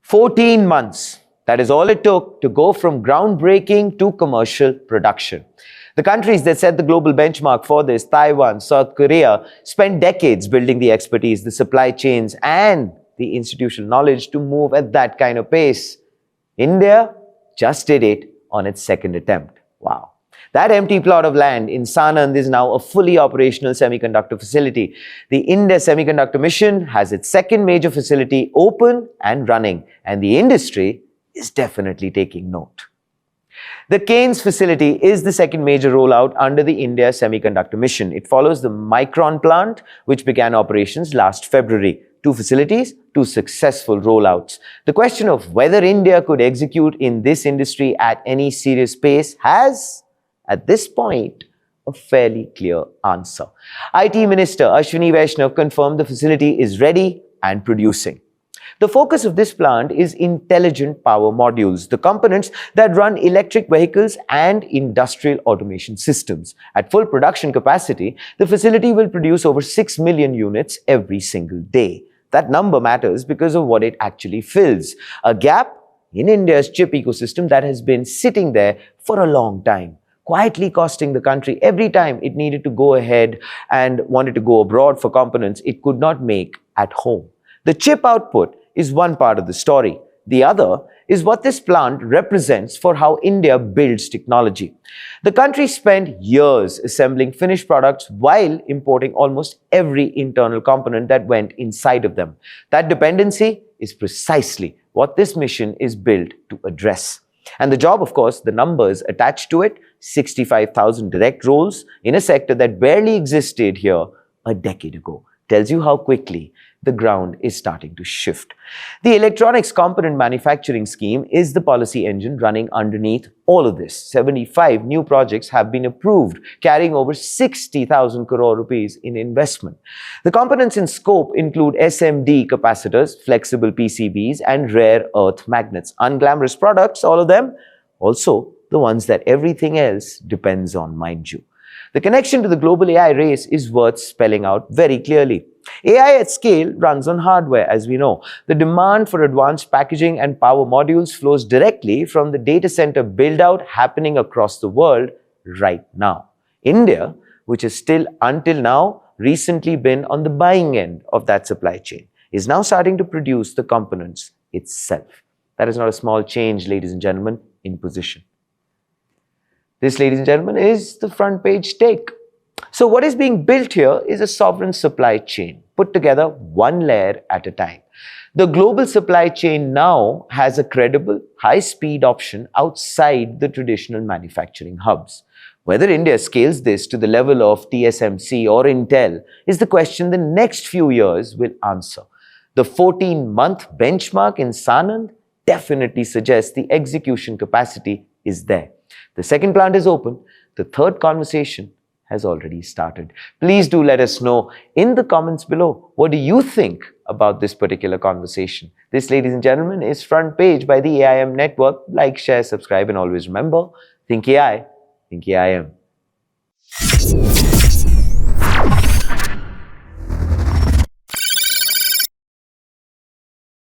14 months. That is all it took to go from groundbreaking to commercial production. The countries that set the global benchmark for this, Taiwan, South Korea, spent decades building the expertise, the supply chains, and the institutional knowledge to move at that kind of pace. India just did it on its second attempt. Wow. That empty plot of land in Sanand is now a fully operational semiconductor facility. The India Semiconductor Mission has its second major facility open and running, and the industry is definitely taking note. The Keynes facility is the second major rollout under the India Semiconductor Mission. It follows the Micron plant, which began operations last February. 2 facilities, 2 successful rollouts. The question of whether India could execute in this industry at any serious pace has, at this point, a fairly clear answer. IT Minister Ashwini Vaishnav confirmed the facility is ready and producing. The focus of this plant is intelligent power modules, the components that run electric vehicles and industrial automation systems. At full production capacity, the facility will produce over 6 million units every single day. That number matters because of what it actually fills, a gap in India's chip ecosystem that has been sitting there for a long time, quietly costing the country every time it needed to go ahead and wanted to go abroad for components it could not make at home. The chip output is one part of the story. The other is what this plant represents for how India builds technology. The country spent years assembling finished products while importing almost every internal component that went inside of them. That dependency is precisely what this mission is built to address. And the job, of course, the numbers attached to it, 65,000 direct roles in a sector that barely existed here a decade ago, tells you how quickly the ground is starting to shift. The electronics component manufacturing scheme is the policy engine running underneath all of this. 75 new projects have been approved, carrying over 60,000 crore rupees in investment. The components in scope include SMD capacitors, flexible PCBs, and rare earth magnets. Unglamorous products, all of them, also the ones that everything else depends on, mind you. The connection to the global AI race is worth spelling out very clearly. AI at scale runs on hardware, as we know. The demand for advanced packaging and power modules flows directly from the data center build-out happening across the world right now. India, which has still until now recently been on the buying end of that supply chain, is now starting to produce the components itself. That is not a small change, ladies and gentlemen, in position. This, ladies and gentlemen, is the front page take. So what is being built here is a sovereign supply chain, put together one layer at a time. The global supply chain now has a credible, high-speed option outside the traditional manufacturing hubs. Whether India scales this to the level of TSMC or Intel is the question the next few years will answer. The 14-month benchmark in Sanand definitely suggests the execution capacity is there. The second plant is open. The third conversation has already started. Please do let us know in the comments below. What do you think about this particular conversation? This, ladies and gentlemen, is Front Page by the AIM Network. Like, share, subscribe, and always remember, think AI, think AIM.